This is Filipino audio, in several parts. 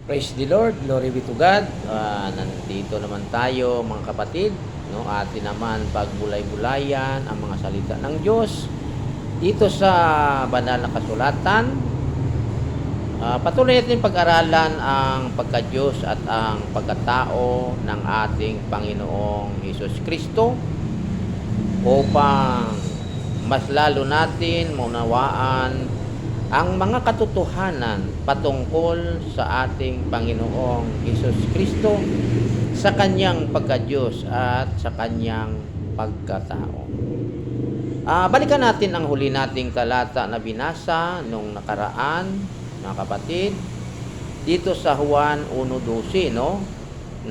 Praise the Lord, glory be to God. Nandito naman tayo mga kapatid, no? Atin naman pagbulay-bulayan ang mga salita ng Diyos dito sa banal na kasulatan. Patuloy natin pag-aralan ang pagka-Diyos at ang pagkatao ng ating Panginoong Hesus Kristo upang mas lalo natin maunawaan ang mga katotohanan patungkol sa ating Panginoong Hesus Kristo sa kanyang pagka-Diyos at sa kanyang pagkatao. Balikan natin ang huli nating talata na binasa nung nakaraan, mga kapatid, dito sa Juan 1:12, no?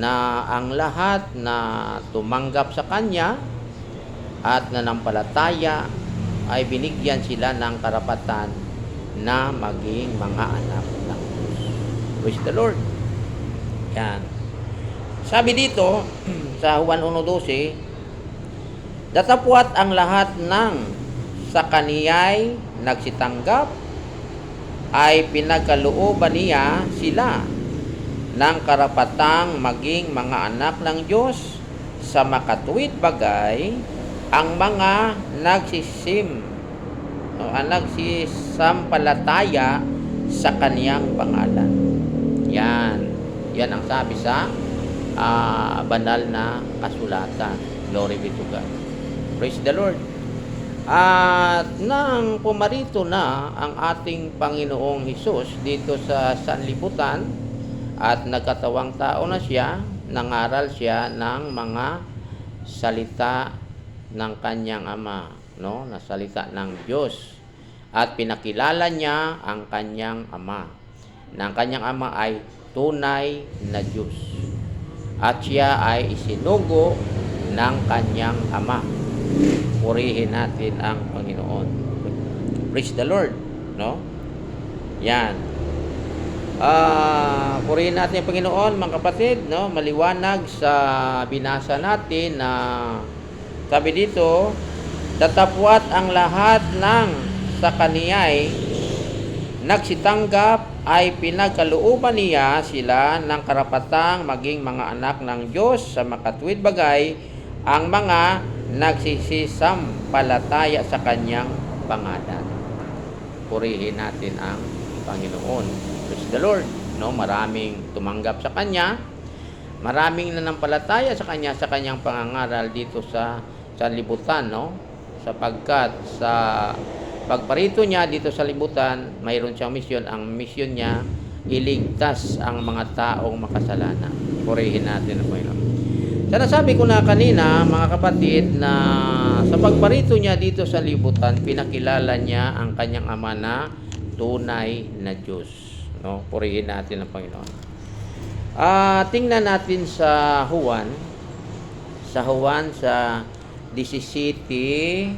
Na ang lahat na tumanggap sa kanya at nanampalataya ay binigyan sila ng karapatan na maging mga anak ng Diyos. Praise the Lord. Yan. Sabi dito sa Juan 1:12, datapwat ang lahat ng sa kaniya'y nagsitanggap ay pinagkalooban niya sila ng karapatang maging mga anak ng Diyos sa makatuwid bagay ang mga nagsisampalataya sa kaniyang pangalan. Yan ang sabi sa banal na kasulatan. Glory be to God. Praise the Lord. At nang pumarito na ang ating Panginoong Hesus dito sa sanlibutan at nagkatawang tao na siya, nangaral siya ng mga salita ng kanyang Ama, no? Na salita ng Diyos, at pinakilala niya ang kanyang Ama. Na ang kanyang Ama ay tunay na Diyos at siya ay isinugo ng kanyang Ama. Purihin natin ang Panginoon. Praise the Lord, no? Yan. Purihin natin ang Panginoon, mga kapatid, no? Maliwanag sa binasa natin na sabi dito, datapwat ang lahat ng sa kaniya'y nagsitanggap ay pinagkalooban niya sila ng karapatang maging mga anak ng Diyos sa makatuwid bagay ang mga nagsisisampalataya sa kanyang pangalan. Purihin natin ang Panginoon. Praise the Lord. No, maraming tumanggap sa kanya, maraming nanampalataya sa kanya sa kanyang pangangaral dito sa libutan, no? Sapagkat sa pagparito niya dito sa libutan, mayroon siyang misyon. Ang misyon niya, iligtas ang mga taong makasalanan. Purihin natin ang Panginoon. Sana sabi ko na kanina, mga kapatid, na sa pagparito niya dito sa libutan, pinakilala niya ang kanyang Ama na tunay na Diyos, no? Purihin natin ang Panginoon. Tingnan natin sa Juan sa 17:1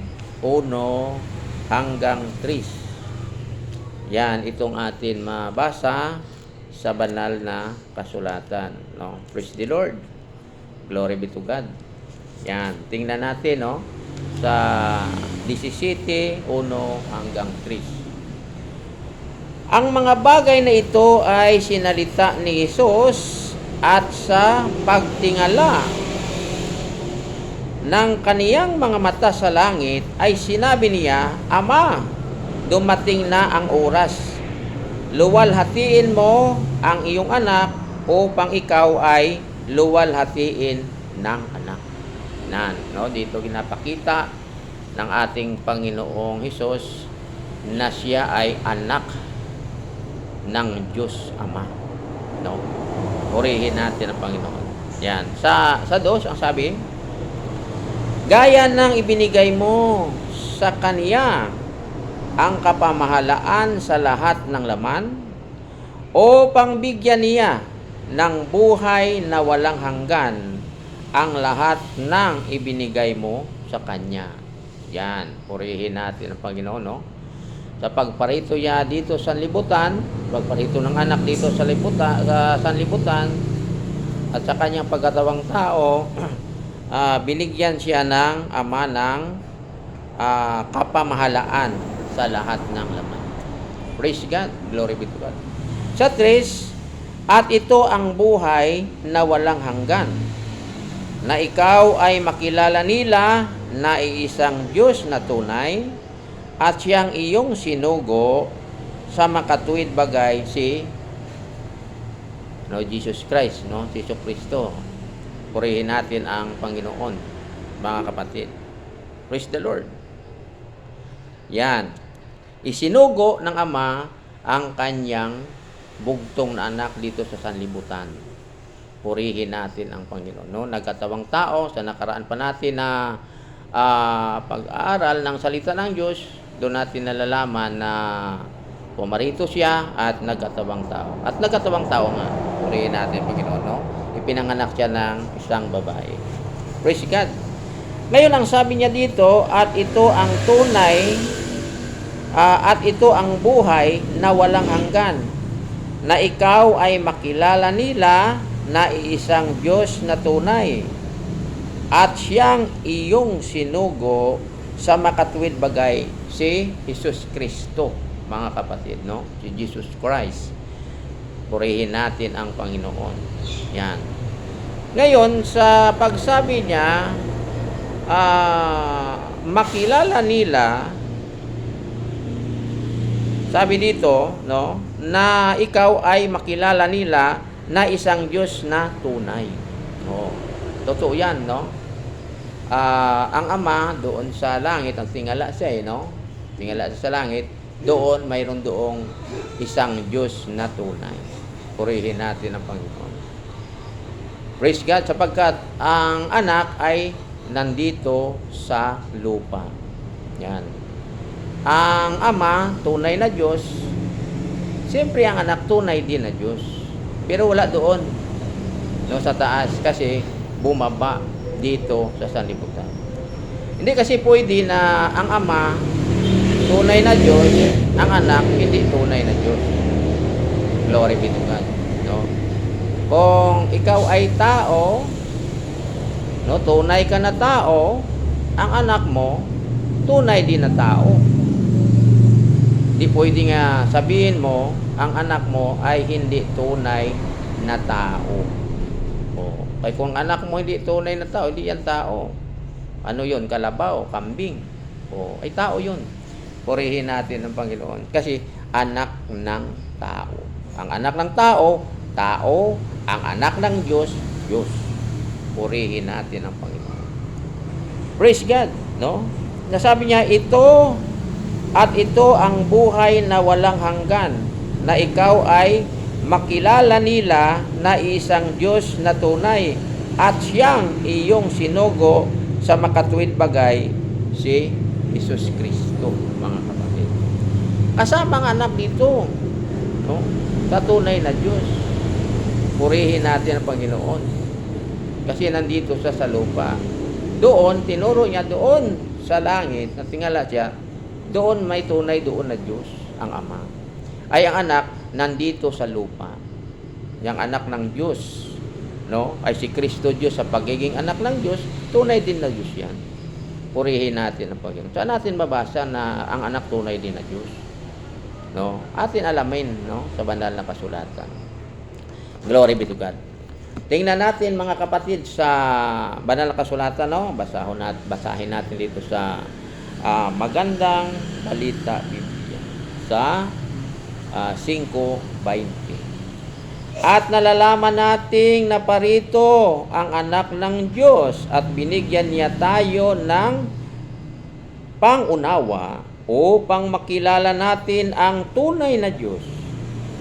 hanggang 3. Yan, itong atin mabasa sa banal na kasulatan, no? Praise the Lord. Glory be to God. Yan, tingnan natin, no? Sa 17:1 hanggang 3. Ang mga bagay na ito ay sinalita ni Jesus at sa pagtingala ng kaniyang mga mata sa langit ay sinabi niya, Ama, dumating na ang oras. Luwalhatiin mo ang iyong anak upang ikaw ay luwalhatiin ng anak. No? Dito ginapakita ng ating Panginoong Hesus na siya ay anak ng Diyos Ama. No? Purihin natin ang Panginoon. Yan. Sa 2, ang sabi, gaya ng ibinigay mo sa kaniya ang kapamahalaan sa lahat ng laman upang bigyan niya ng buhay na walang hanggan ang lahat ng ibinigay mo sa kanya. Yan, purihin natin ang Panginoon, no? Sa pagparito niya dito sa libutan, pagparito ng anak dito sa sanlibutan, at sa kanyang pagkatawang tao, binigyan siya ng Ama ng kapamahalaan sa lahat ng laman. Praise God. Glory be to God. Sa 3, At ito ang buhay na walang hanggan, na ikaw ay makilala nila na iisang Diyos na tunay at siyang iyong sinugo sa makatuwid bagay si Jesus Christ, si Jesu Kristo. Purihin natin ang Panginoon, mga kapatid. Praise the Lord. Yan. Isinugo ng Ama ang kanyang bugtong na anak dito sa sanlibutan. Purihin natin ang Panginoon. Nagkatawang tao, sa nakaraan pa natin na pag-aaral ng salita ng Diyos, doon natin nalalaman na pumarito siya at nagkatawang tao. At nagkatawang tao nga. Purihin natin ang Panginoon. Ipinanganak siya ng isang babae. Praise God. Ngayon ang sabi niya dito, at ito ang tunay, at ito ang buhay na walang hanggan, na ikaw ay makilala nila na iisang Diyos na tunay at siyang iyong sinugo sa makatuwid bagay si Jesus Kristo, mga kapatid, si Jesus Christ. Purihin natin ang Panginoon. Yan. Ngayon, sa pagsabi niya, makilala nila, sabi dito, na ikaw ay makilala nila na isang Diyos na tunay. Totoo yan, ang Ama doon sa langit, ang tingala siya, tingala siya sa langit, doon, mayroon doong isang Diyos na tunay. Purihin natin ang Panginoon. Praise God, sapagkat ang anak ay nandito sa lupa. Yan. Ang Ama, tunay na Diyos. Siyempre, ang anak, tunay din na Diyos. Pero wala doon, sa taas, kasi bumaba dito sa sanlibutan. Hindi kasi pwede na ang Ama, tunay na Diyos, ang anak, hindi tunay na Diyos. Glory be to God. Kung ikaw ay tao, tunay ka na tao, ang anak mo, tunay din na tao. Di pwede nga sabihin mo, ang anak mo ay hindi tunay na tao. Kaya kung anak mo hindi tunay na tao, hindi yan tao. Ano yun? Kalabaw, kambing. Ay tao yun. Purihin natin ng Panginoon. Kasi anak ng tao. Ang anak ng tao, tao. Ang anak ng Diyos, Diyos. Purihin natin ang Panginoon. Praise God. Nasabi niya, ito at ito ang buhay na walang hanggan, na ikaw ay makilala nila na isang Diyos na tunay at siyang iyong sinugo sa makatuwid bagay si Jesus Kristo, mga kapatid. Kasama ang anak dito, sa tunay na Diyos. Purihin natin ang Panginoon. Kasi nandito sa lupa. Doon, tinuro niya doon sa langit, na tingala siya, doon may tunay doon na Diyos, ang Ama. Ay ang anak, nandito sa lupa. Yang anak ng Diyos, ay si Kristo Diyos sa pagiging anak ng Diyos, tunay din na Diyos yan. Purihin natin ang Panginoon. Saan natin mabasa na ang anak tunay din na Diyos? Atin alamin, sa banal na kasulatan. Glory be to God. Tingnan natin, mga kapatid, sa banal na kasulatan, basahin natin dito sa Magandang Balita Biblia sa 5:20. At nalalaman nating naparito ang anak ng Diyos at binigyan niya tayo ng pangunawa upang makilala natin ang tunay na Diyos.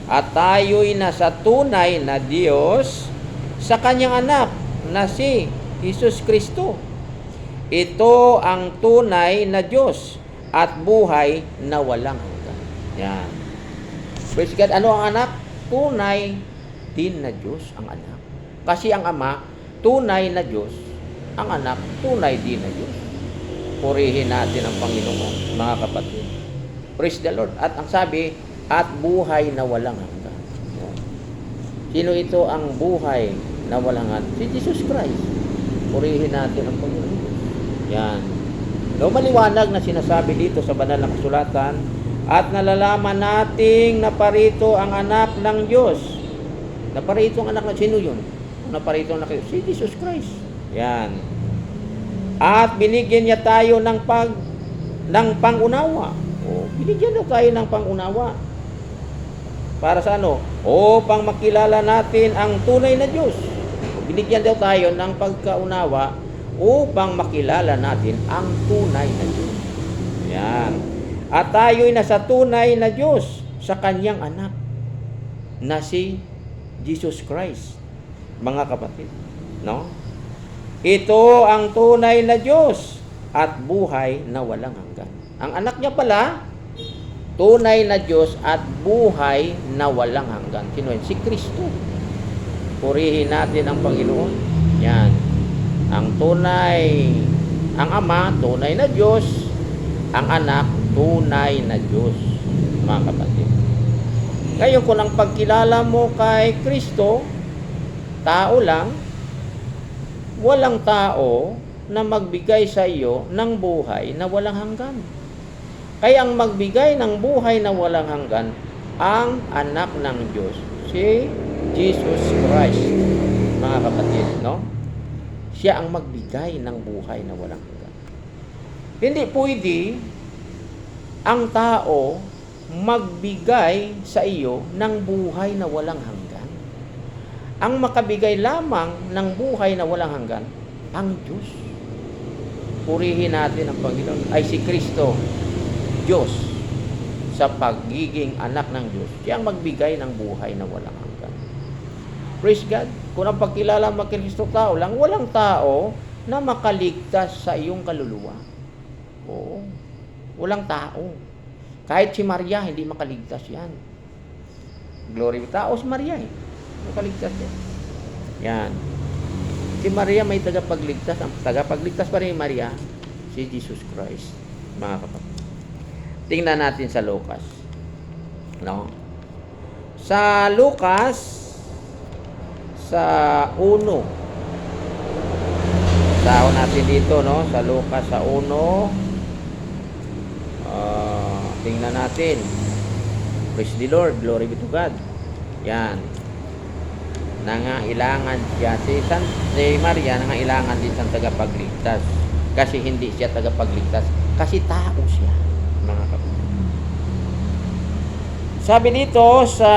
At tayo'y nasa tunay na Diyos sa kanyang anak na si Jesus Kristo. Ito ang tunay na Diyos at buhay na walang hanggan. Yan. Praise God. Ano ang anak? Tunay din na Diyos ang anak. Kasi ang Ama, tunay na Diyos. Ang anak, tunay din na Diyos. Purihin natin ang Panginoon, mga kapatid. Praise the Lord. At ang sabi, at buhay na walang hanggan. Sino ito ang buhay na walang hanggan? Si Jesus Christ. Purihin natin ang Panginoon. Yan. Maliwanag na sinasabi dito sa banal na kasulatan, at nalalaman nating naparito ang anak ng Diyos Naparitong anak na sino yun? Naparitong anak yun, si Jesus Christ. Yan. At binigyan niya tayo ng pangunawa. O, binigyan daw tayo ng pangunawa. Para sa ano? Upang makilala natin ang tunay na Diyos. Binigyan daw tayo ng pagkaunawa upang makilala natin ang tunay na Diyos. Yan. At tayo'y nasa tunay na Diyos sa kanyang anak na si Jesus Christ. Mga kapatid, no? Ito ang tunay na Diyos at buhay na walang hanggan. Ang anak niya pala, tunay na Diyos at buhay na walang hanggan. Sino yun? Si Kristo. Purihin natin ang Panginoon. Yan. Ang Ama, tunay na Diyos. Ang anak, tunay na Diyos. Mga kapatid. Ngayon, kung ang pagkilala mo kay Kristo, tao lang, walang tao na magbigay sa iyo ng buhay na walang hanggan. Kaya ang magbigay ng buhay na walang hanggan, ang anak ng Diyos, si Jesus Christ. Mga kapatid, no? Siya ang magbigay ng buhay na walang hanggan. Hindi pwede ang tao magbigay sa iyo ng buhay na walang hanggan. Ang makabigay lamang ng buhay na walang hanggan, ang Diyos. Purihin natin ang Panginoon ay si Kristo, Diyos, sa pagiging anak ng Diyos. Siya ang magbigay ng buhay na walang hanggan. Praise God. Kung ang pagkilala mo kay Kristo tao lang, walang tao na makaligtas sa iyong kaluluwa. Oo. Walang tao. Kahit si Maria, hindi makaligtas yan. Glory. Tao si Maria eh. Makaligtas yan. Yan. Si Maria may tagapagligtas. Ang tagapagligtas pa rin ni Maria, si Jesus Christ. Mga kapatid. Tingnan natin sa Lucas. No? Sa Lucas, sa 1. Sahon natin dito, no? Sa Lucas, sa 1. Tingnan natin. Praise the Lord. Glory be to God. Yan. Nangailangan siya. Si Maria, nangailangan din sa tagapagligtas. Kasi hindi siya tagapagligtas. Kasi tao siya. Mga kapatid. Sabi dito sa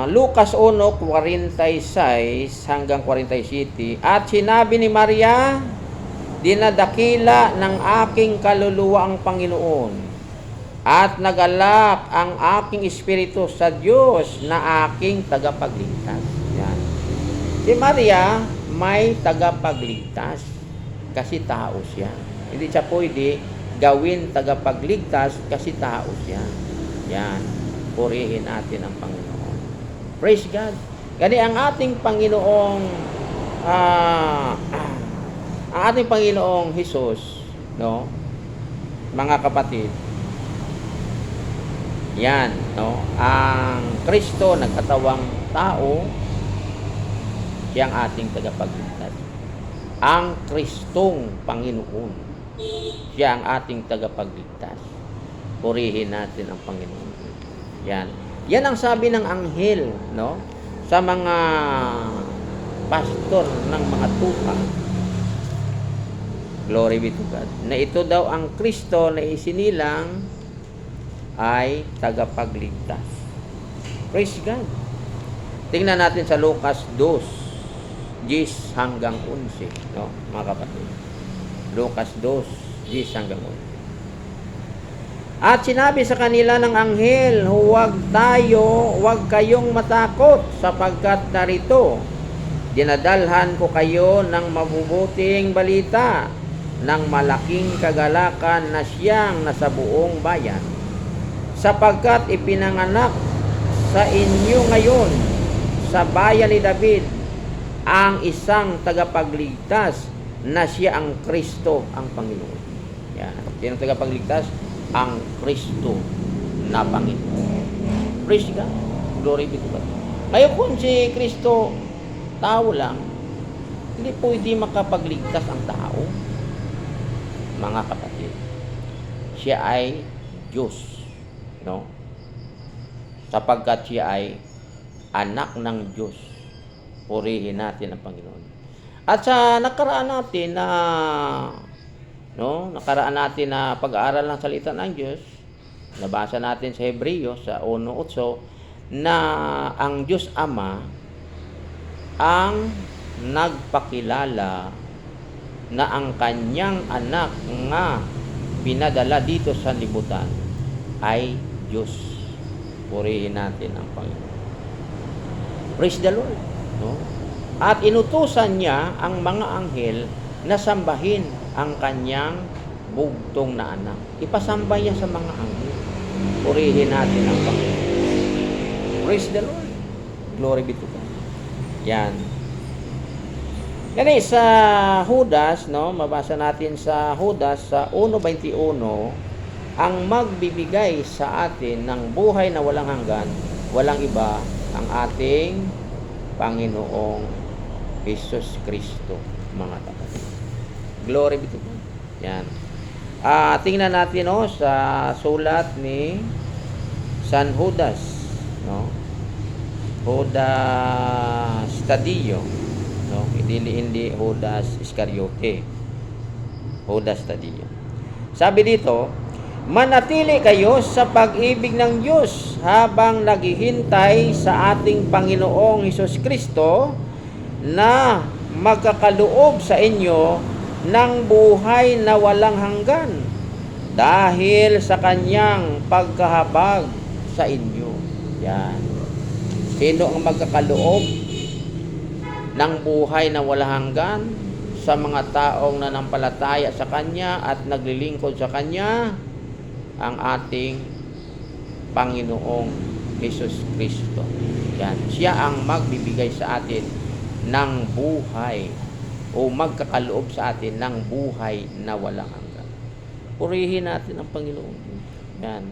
Lucas 1:46 hanggang 47, at sinabi ni Maria, dinadakila ng aking kaluluwa ang Panginoon, at nagalak ang aking espiritu sa Diyos na aking tagapagligtas. Yan. Si Maria may tagapagligtas kasi tao siya. Hindi siya pwede gawin tagapagligtas kasi tao siya. Yan. Purihin natin ang Panginoon. Praise God. Gani ang ating Panginoong ang ating Panginoong Hesus, no? Mga kapatid, yan, no? Ang Kristo nagkatawang tao, siya ang ating tagapagligtas. Ang Kristong Panginoon, siya ang ating tagapagligtas. Purihin natin ang Panginoon. Yan. Yan ang sabi ng anghel, no? Sa mga pastor ng mga tupa. Glory be to God. Na ito daw ang Kristo na isinilang ay tagapagligtas. Praise God. Tingnan natin sa Lucas 2:10 hanggang 11, no, mga kapatid. Lucas 2:10 hanggang 11. At sinabi sa kanila ng anghel, huwag kayong matakot, sapagkat narito, dinadalhan ko kayo ng mabubuting balita, ng malaking kagalakan na siyang nasa buong bayan. Sapagkat ipinanganak sa inyo ngayon sa bayan ni David ang isang tagapagligtas na siya ang Kristo, ang Panginoon. Yan. Yan ang tagapagligtas, ang Kristo na Panginoon. Praise God. Glory be to God. Ngayon kung si Kristo tao lang, hindi pwede makapagligtas ang tao. Mga kapatid, siya ay Diyos, no? Sapagkat siya ay anak ng Diyos. Purihin natin ang Panginoon. At sa nakaraan natin na pag-aaral ng salita ng Diyos, nabasa natin sa Hebreo sa 1:8 na ang Diyos Ama ang nagpakilala na ang kanyang anak nga pinadala dito sa libutan ay Diyos. Purihin natin ang Panginoon. Praise the Lord. No? At inutusan niya ang mga anghel na sambahin ang kanyang bugtong na anak. Ipasamba niya sa mga anghel. Purihin natin ang Panginoon. Praise the Lord. Glory be to God. Yan. Yan sa Judas, mabasa natin sa Judas sa 1:21, ang magbibigay sa atin ng buhay na walang hanggan, walang iba, ang ating Panginoong Jesus Kristo, mga kapatid. Glory be to God. Yan. Tingnan natin sa sulat ni San Judas, Judas Tadeo, hindi Judas Iscariote. Judas Tadeo. Sabi dito, manatili kayo sa pag-ibig ng Diyos habang naghihintay sa ating Panginoong Hesus Kristo na magkakaloob sa inyo ng buhay na walang hanggan dahil sa kanyang pagkahabag sa inyo. Yan. Sino ang magkakaloob ng buhay na walang hanggan sa mga taong nanampalataya sa kanya at naglilingkod sa kanya? Ang ating Panginoong Hesus Kristo. Yan. Siya ang magbibigay sa atin ng buhay o magkakaloob sa atin ng buhay na walang hanggan. Purihin natin ang Panginoon. Yan.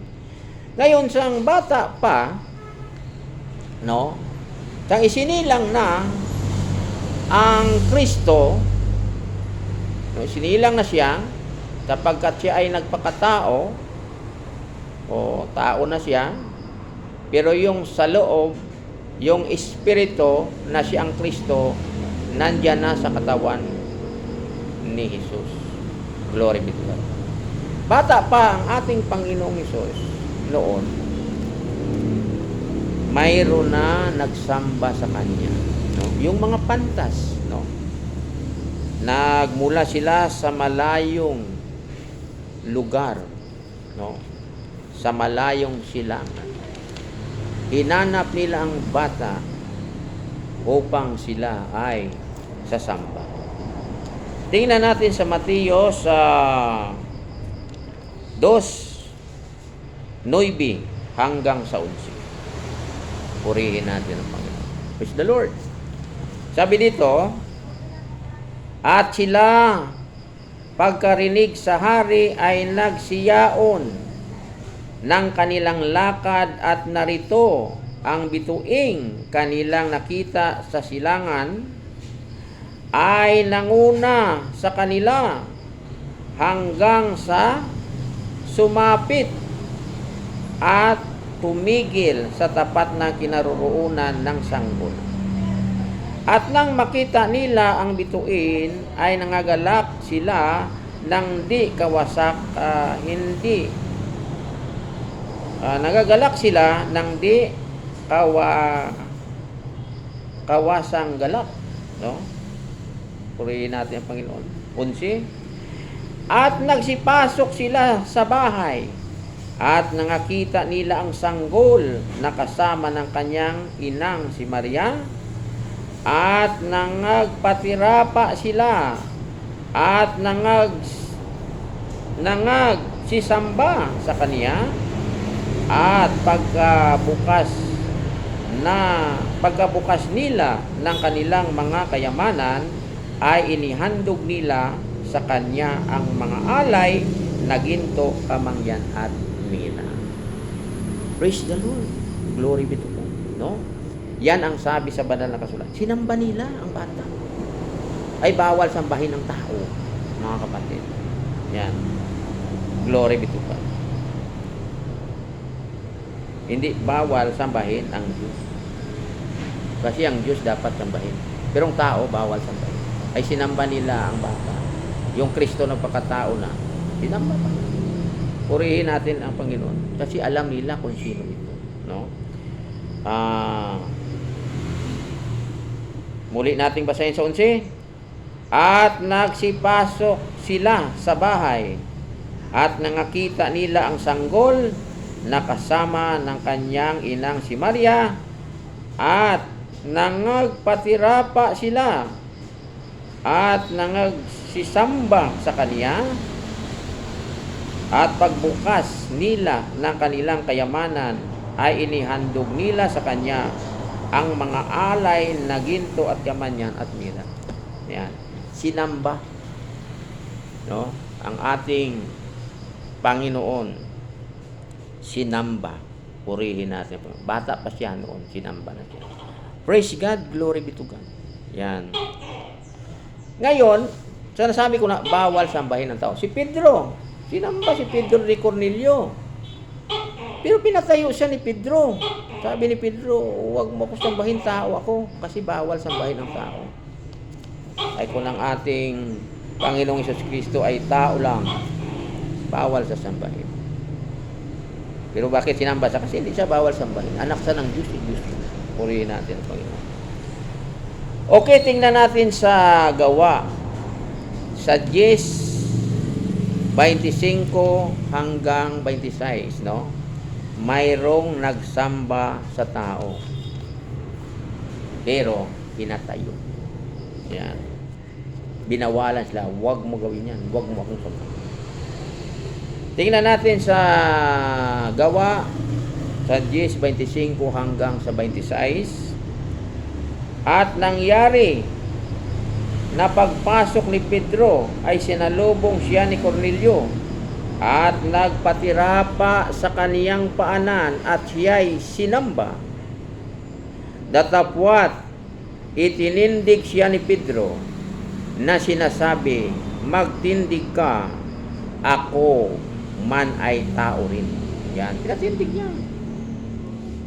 Ngayon, sa bata pa, sang isinilang na ang Kristo, isinilang na siya, sapagkat siya ay nagpakatao, o tao na siya, pero yung sa loob, yung espiritu na siyang Kristo, nandyan na sa katawan ni Jesus. Glory be to God. Bata pa ang ating Panginoong Jesus noon, mayroon na nagsamba sa Kanya. Yung mga pantas, nagmula sila sa malayong lugar, sa malayong silangan. Hinanap nila ang bata upang sila ay sasamba. Tingnan natin sa Mateo sa 2:9 hanggang sa 11. Purihin natin ang Panginoon. Praise the Lord. Sabi dito, at sila pagkarinig sa hari ay nagsiyaon ng kanilang lakad at narito ang bituing kanilang nakita sa silangan ay nanguna sa kanila hanggang sa sumapit at tumigil sa tapat na kinaroroonan ng sanggol. At nang makita nila ang bituin ay nangagalak sila ng di kawasak, nagagalak sila ng di kawasang galak. Purihin natin ang Panginoon. 11. At nagsipasok sila sa bahay at nangakita nila ang sanggol na kasama ng kanyang inang si Maria at nangagpatirapa sila at nagsisamba sa kaniya. At pagkabukas nila ng kanilang mga kayamanan ay inihandog nila sa kanya ang mga alay na ginto, kamangyan at mina. Praise the Lord. Glory be to God. Yan ang sabi sa banal na kasulatan. Sinamba nila ang bata. Ay bawal sambahin ng tao, mga kapatid. Yan. Glory be to God. Hindi bawal sambahin ang Diyos. Kasi ang Diyos dapat sambahin. Pero ang tao, bawal sambahin. Ay sinamba nila ang bata. Yung Kristo na pagkatao na, sinamba pa. Purihin natin ang Panginoon. Kasi alam nila kung sino ito. No? Muli nating basahin sa 11. At nagsipasok sila sa bahay at nangakita nila ang sanggol na kasama ng kanyang inang si Maria at nangagpatirapa sila at nangagsisamba sa kanya at pagbukas nila ng kanilang kayamanan ay inihandog nila sa kanya ang mga alay na ginto at kamanyan at mira. Yan. Sinamba, no? Ang ating Panginoon, sinamba. Purihin natin. Bata pa siya noon, sinamba na siya. Praise God, glory be to God. Yan. Ngayon, sinasabi ko na, bawal sambahin ng tao. Si Pedro, sinamba si Pedro de Cornelio. Pero pinatayo siya ni Pedro. Sabi ni Pedro, huwag mo ko sambahin, tao ako. Kasi bawal sambahin ng tao. Ay kung ang ating Panginoong Hesus Kristo ay tao lang, bawal sa sambahin. Pero bakit sinamba siya? Kasi hindi siya bawal sambahin. Anak siya ng Diyos, Diyos. Purihin natin ang Panginoon. Okay, tingnan natin sa gawa. Sa 10, 25 hanggang 26, no? Mayroong nagsamba sa tao. Pero pinatayo. Yan. Binawalan sila, huwag mo gawin yan, huwag mo akong sambahin. Tingnan natin sa gawa sa 10:25 hanggang sa 26. At nangyari na pagpasok ni Pedro ay sinalubong siya ni Cornelio at nagpatirapa sa kaniyang paanan at siya'y sinamba. Datapwat itinindig siya ni Pedro na sinasabi, magtindig ka, ako man ay tao rin. Yan, pinatindig niya.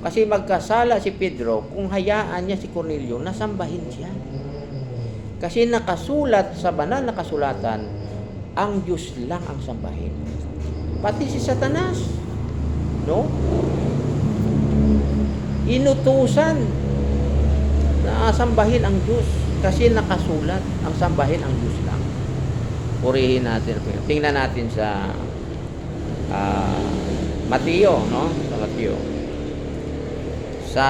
Kasi magkasala si Pedro kung hayaan niya si Cornelio na sambahin siya. Kasi nakasulat sa banal na kasulatan, ang Diyos lang ang sambahin. Pati si Satanas, no? Inutusan na sambahin ang Diyos kasi nakasulat ang sambahin ang Diyos lang. Purihin natin. Tingnan natin sa Mateo, no? Sa Mateo. Sa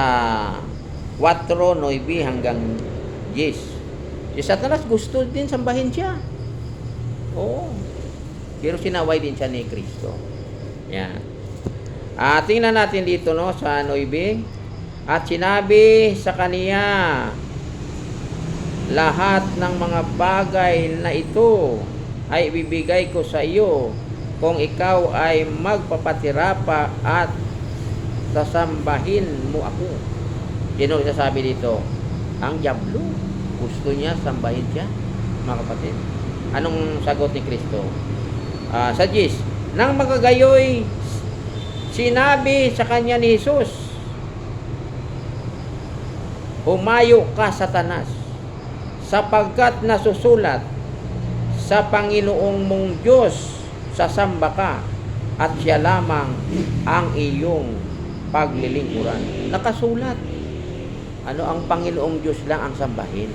4:9 hanggang 10. Si Satanas gusto din sambahin siya. Oo. Pero sinaway din siya ni Kristo. Yan. Tingnan natin dito, no, sa 9. At sinabi sa kaniya, lahat ng mga bagay na ito ay ibibigay ko sa iyo kung ikaw ay magpapatirapa at sasambahin mo ako. Sino sasabi dito? Ang diablo. Gusto niya sambahin siya, mga kapatid. Anong sagot ni Kristo? Sa 10, nang magagayoy, sinabi sa kanya ni Jesus, humayo ka, Satanas, sapagkat nasusulat, sa Panginoong mong Diyos sasamba ka, at siya lamang ang iyong paglilingkuran. Nakasulat. Ano ang Panginoong Diyos lang ang sambahin?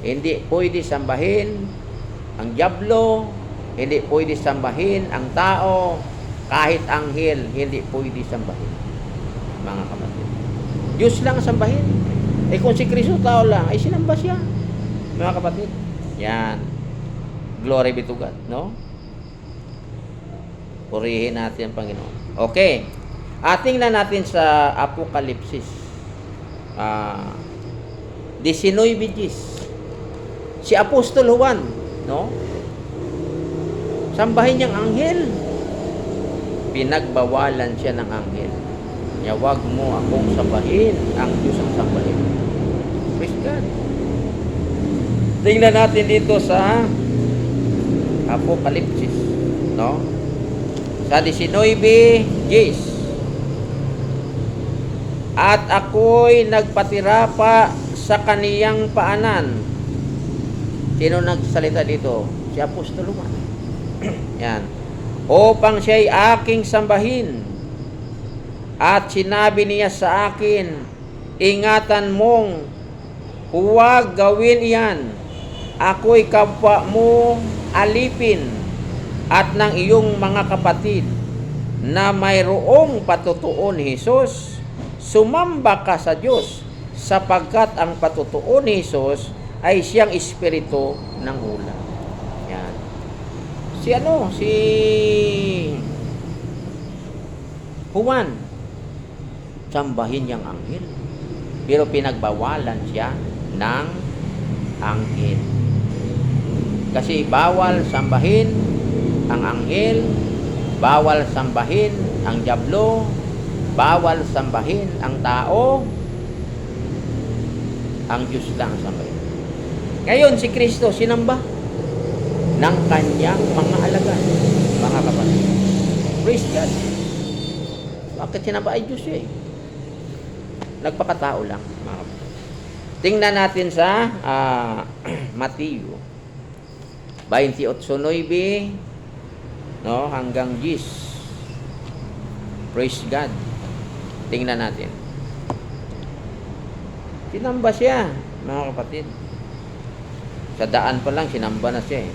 Hindi pwede sambahin ang diablo, hindi pwede sambahin ang tao, kahit anghel, hindi pwede sambahin. Mga kapatid. Diyos lang ang sambahin. Kung si Kristo tao lang, ay sinamba siya. Mga kapatid. Yan. Glory be to God, no? Purihin natin ang Panginoon. Okay. Tingnan natin sa Apokalipsis. 19:10. Si Apostol Juan, no? Sambahin niyang anghel. Pinagbawalan siya ng anghel. Kaya wag mo akong sambahin, ang Diyos ang sambahin. Praise God. Tingnan natin dito sa Apokalipsis, no? Sa 19:10. at ako'y nagpatira pa sa kaniyang paanan. Sino nagsalita dito? Si Apostol Juan. Yan. Upang siya'y aking sambahin. At sinabi niya sa akin, ingatan mong huwag gawin iyan. Ako'y kapwa mo alipin at ng iyong mga kapatid na mayroong patutuo ni Jesus. Sumamba ka sa Diyos sapagkat ang patutuo ni Jesus ay siyang espiritu ng hula. Yan. Si Juan, sambahin niyang anghel. Pero pinagbawalan siya ng anghel. Kasi bawal sambahin ang anghel, bawal sambahin ang dyablo, bawal sambahin ang tao, ang Diyos lang sambahin. Ngayon, si Kristo sinamba ng kanyang mga alagad, mga kapatid. Praise God. Bakit sinamba ay Diyos eh? Nagpakatao lang, mga kapatid. Tingnan natin sa Mateo 28:9 no, hanggang 10. Praise God. Tingnan natin. Sinamba siya, mga kapatid. Sa daan pa lang, sinamba na siya eh.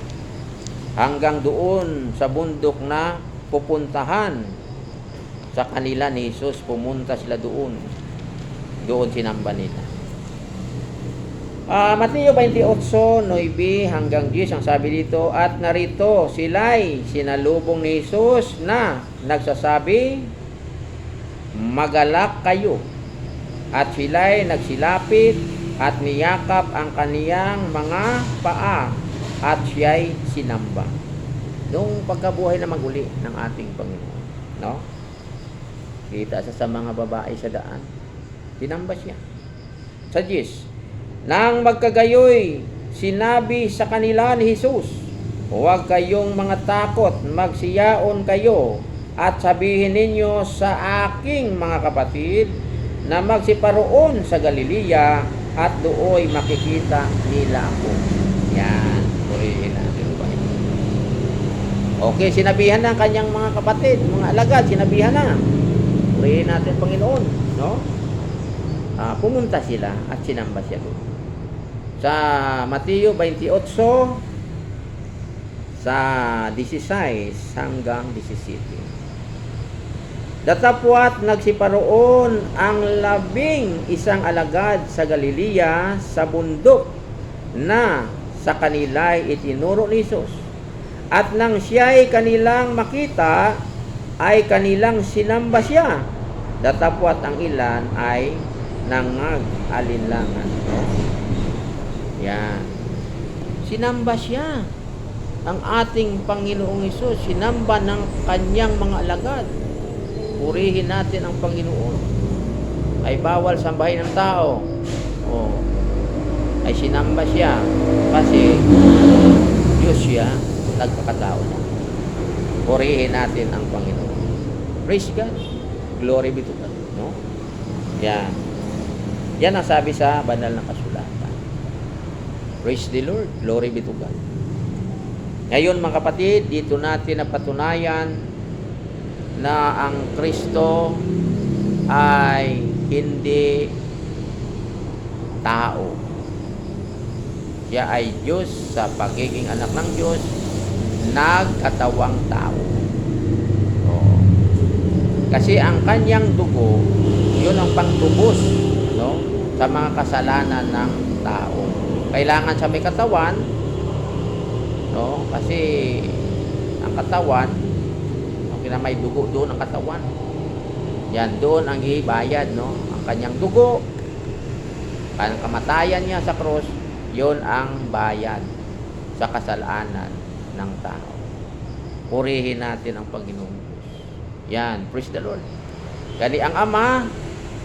Hanggang doon sa bundok na pupuntahan sa kanila ni Jesus, pumunta sila doon. Doon sinamba nila. Mateo 28:9 hanggang 10, ang sabi dito, at narito sila'y sinalubong ni Jesus na nagsasabi, magalak kayo. At sila'y nagsilapit at niyakap ang kaniyang mga paa at siya'y sinamba. Nung pagkabuhay na maguli ng ating Panginoon, no? Kita sa mga babae sa daan, sinamba siya. Sa 10, nang magkagayoy, sinabi sa kanila ni Jesus, huwag kayong mga takot, magsiyaon kayo at sabihin ninyo sa aking mga kapatid na magsiparoon sa Galilea at dooy makikita nila ako. Yan, purihin natin ba? Okay, sinabihan na kanyang mga kapatid, mga alagad, sinabihan na. Purihin natin Panginoon, no? Pumunta sila at sinamba siya doon. Sa Mateo 28 sa 16 hanggang 17. Datapwat nagsiparoon ang 11 alagad sa Galilea sa bundok na sa kanila'y itinuro ni Jesus. At nang siya'y kanilang makita, ay kanilang sinamba siya. Datapwat ang ilan ay nangag-alinlangan. Yan. Sinamba siya. Ang ating Panginoong Hesus, sinamba ng kanyang mga alagad. Purihin natin ang Panginoon. Ay bawal sambahin ng tao. Ay sinamba siya. Kasi Diyos siya, nagpakatao na. Purihin natin ang Panginoon. Praise God. Glory be to God. No? Yan. Yan ang sabi sa banal na kasulatan. Praise the Lord. Glory be to God. Ngayon mga kapatid, dito natin napatunayan na ang Kristo ay hindi tao. Siya ay Diyos sa pagiging anak ng Diyos, nagkatawang tao. Kasi ang kanyang dugo, yun ang pangtubos, no, sa mga kasalanan ng tao. Kailangan sa may katawan, no, kasi ang katawan, na may dugo doon ang katawan. Yan, doon ang ibayad, no? Ang kanyang dugo, ang kamatayan niya sa krus, yun ang bayad sa kasalanan ng tao. Purihin natin ang Panginoon Diyos. Yan, praise the Lord. Kani ang Ama,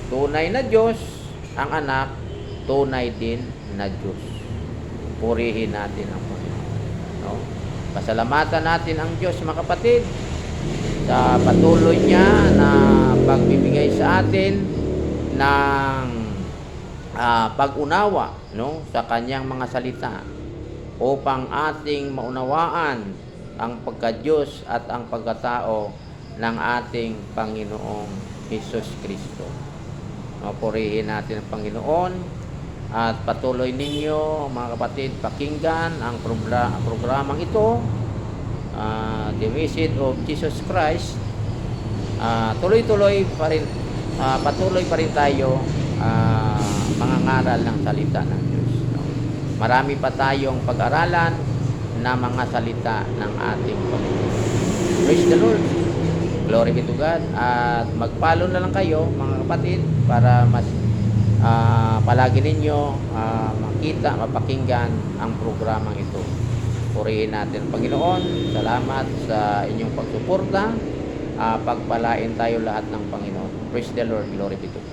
tunay na Diyos, ang anak, tunay din na Diyos. Purihin natin ang Panginoon. No? Pasalamatan natin ang Diyos, mga kapatid, sa patuloy niya na pagbibigay sa atin ng pag-unawa, no, sa kanyang mga salita upang ating maunawaan ang pagka-Diyos at ang pagkatao ng ating Panginoong Hesus Kristo. Purihin natin ang Panginoon at patuloy ninyo mga kapatid pakinggan ang programang ito, The Visit of Jesus Christ. Tuloy-tuloy pa rin, patuloy pa rin tayo mangangaral ng salita ng Diyos. Marami pa tayong pag-aralan na mga salita ng ating Panginoon. Praise the Lord. Glory be to God. At mag-follow na lang kayo mga kapatid para mas palagi ninyo makita, mapakinggan ang programang ito. Purihin natin ang Panginoon. Salamat sa inyong pagsuporta. Pagpalain tayo lahat ng Panginoon. Praise the Lord. Glory be to God.